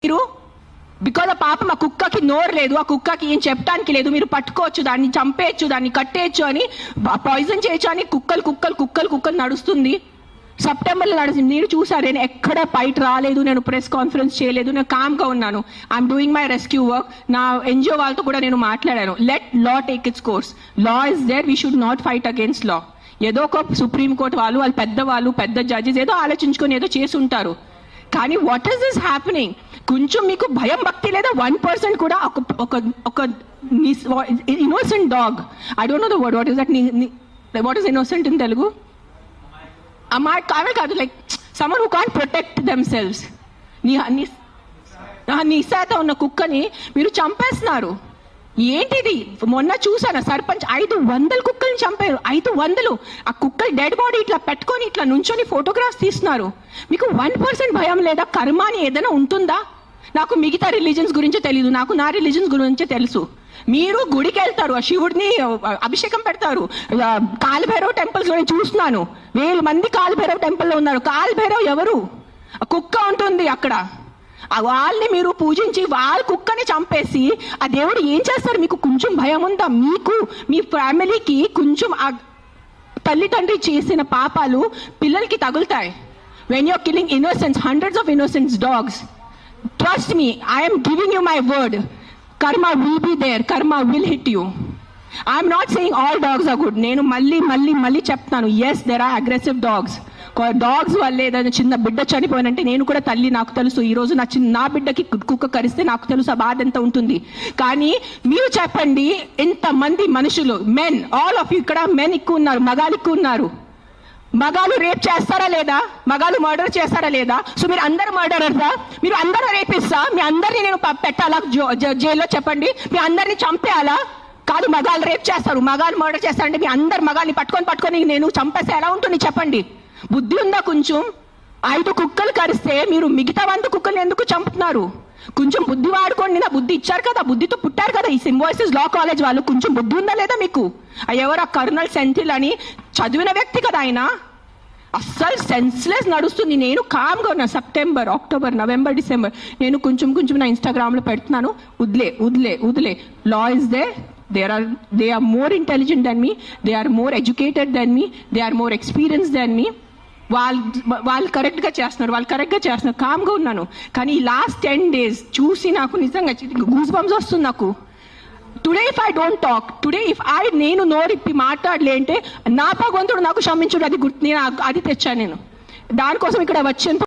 మీరు బికాజ్ ఆ పాపం ఆ కుక్కకి నోరు లేదు, ఆ కుక్కకి ఏం చెప్పడానికి లేదు, మీరు పట్టుకోవచ్చు, దాన్ని చంపేయచ్చు, దాన్ని కట్టేయచ్చు అని, పాయిజన్ చేయొచ్చు అని కుక్కలు నడుస్తుంది. సెప్టెంబర్లో నడుస్తుంది. మీరు చూసారు, నేను ఎక్కడ బయట రాలేదు, నేను ప్రెస్ కాన్ఫరెన్స్ చేయలేదు, నేను కామ్గా ఉన్నాను. I'm doing my rescue work. నా ఎన్జిఓ వాళ్ళతో కూడా నేను మాట్లాడాను. Let law take its course. Law is there, we should not fight against law. ఏదో ఒక సుప్రీంకోర్టు వాళ్ళు పెద్దవాళ్ళు పెద్ద జడ్జెస్ ఏదో ఆలోచించుకొని ఏదో చేసి ఉంటారు. కానీ వాట్ ఈస్ దిస్ హ్యాపెనింగ్? కొంచెం మీకు భయం భక్తి లేదా? 1% కూడా ఒక innocent dog, I don't know the word, what is that, what is innocent in Telugu? కాదు, like someone who can't protect themselves. నిశాత ఉన్న కుక్కని మీరు చంపేస్తున్నారు. ఏంటిది? మొన్న చూసాను, సర్పంచ్ 500 కుక్కల్ని చంపారు. 500. ఆ కుక్కలు డెడ్ బాడీ ఇట్లా పెట్టుకొని ఇట్లా నుంచొని ఫోటోగ్రాఫ్స్ తీస్తున్నారు. మీకు 1% భయం లేదా? కర్మ అని ఏదైనా ఉంటుందా? నాకు మిగతా రిలీజన్స్ గురించి తెలీదు, నాకు నా రిలీజన్స్ గురించి తెలుసు. మీరు గుడికి వెళ్తారు, ఆ శివుడిని అభిషేకం పెడతారు. కాలభైరవ్ టెంపుల్స్ నేను చూస్తున్నాను, 1000 మంది కాలభైరవ్ టెంపుల్లో ఉన్నారు. కాలభైరవ్ ఎవరు? కుక్క ఉంటుంది అక్కడ. వాళ్ళని మీరు పూజించి వాళ్ళ కుక్కని చంపేసి ఆ దేవుడు ఏం చేస్తారు? మీకు కొంచెం భయం ఉందా? మీకు మీ ఫ్యామిలీకి కొంచెం ఆ తల్లిదండ్రి చేసిన పాపాలు పిల్లలకి తగులుతాయి. When your killing innocence, hundreds of innocence dogs, trust me, I am giving you my word, karma will be there, karma will hit you. I am not saying all dogs are good. నేను మళ్ళీ చెప్తాను, yes there are aggressive dogs. Dogs వల్ల ఏదైనా చిన్న బిడ్డ చనిపోయినంటే నేను కూడా తల్లి, నాకు తెలుసు. ఈ రోజు నా బిడ్డకి కుక్క కరిస్తే నాకు తెలుసు ఆ బాధ ఎంత ఉంటుంది. కానీ మీరు చెప్పండి, ఇంతమంది మనుషులు, మెన్, ఆల్ ఆఫ్ యూ, ఇక్కడ మెన్ ఎక్కువ ఉన్నారు, మగాలు ఎక్కువ ఉన్నారు. మగాలు రేప్ చేస్తారా లేదా? మగాలు మర్డర్ చేస్తారా లేదా? సో మీరు అందరు మర్డరర్సా? మీరు అందరూ రేపిస్తా? మీ అందరినీ నేను పెట్టాలా జైల్లో? చెప్పండి, మీ అందరినీ చంపేయాలా? కాదు, మగాలు రేప్ చేస్తారు, మగాలు మర్డర్ చేస్తారంటే మీ అందరు మగాల్ని పట్టుకొని నేను చంపేస్తే ఎలా ఉంటుంది చెప్పండి? బుద్ధి ఉందా కొంచెం? 5 కుక్కలు కరిస్తే మీరు మిగతా 100 కుక్కల్ని ఎందుకు చంపుతున్నారు? కొంచెం బుద్ధి వాడుకోండి. నా బుద్ధి ఇచ్చారు కదా, బుద్ధితో పుట్టారు కదా ఈ సింబాయిసిస్ లా కాలేజ్ వాళ్ళు. కొంచెం బుద్ధి ఉందా లేదా మీకు? ఎవరు ఆ కర్నల్ సెంథిల్ అని చదివిన వ్యక్తి కదా ఆయన. అస్సలు సెన్స్లెస్ నడుస్తుంది. నేను కామ్గా ఉన్నా. సెప్టెంబర్, అక్టోబర్, నవంబర్, డిసెంబర్ నేను కొంచెం నా ఇన్స్టాగ్రామ్లో పెడుతున్నాను. వదిలే. Law is they. They are more intelligent than me, they are more educated than me, they are more experienced than me. వాళ్ళు కరెక్ట్గా చేస్తున్నారు, కామ్గా ఉన్నాను. కానీ ఈ లాస్ట్ 10 days చూసి నాకు నిజంగా గూస్ బంప్స్ వస్తుంది నాకు. Today if I don't talk, నేను నోరిప్పి మాట్లాడలే అంటే నా భగవంతుడు నాకు క్షమించుడు, అది గుర్తు, నేను అది తెచ్చాను. నేను దానికోసం ఇక్కడ వచ్చేంత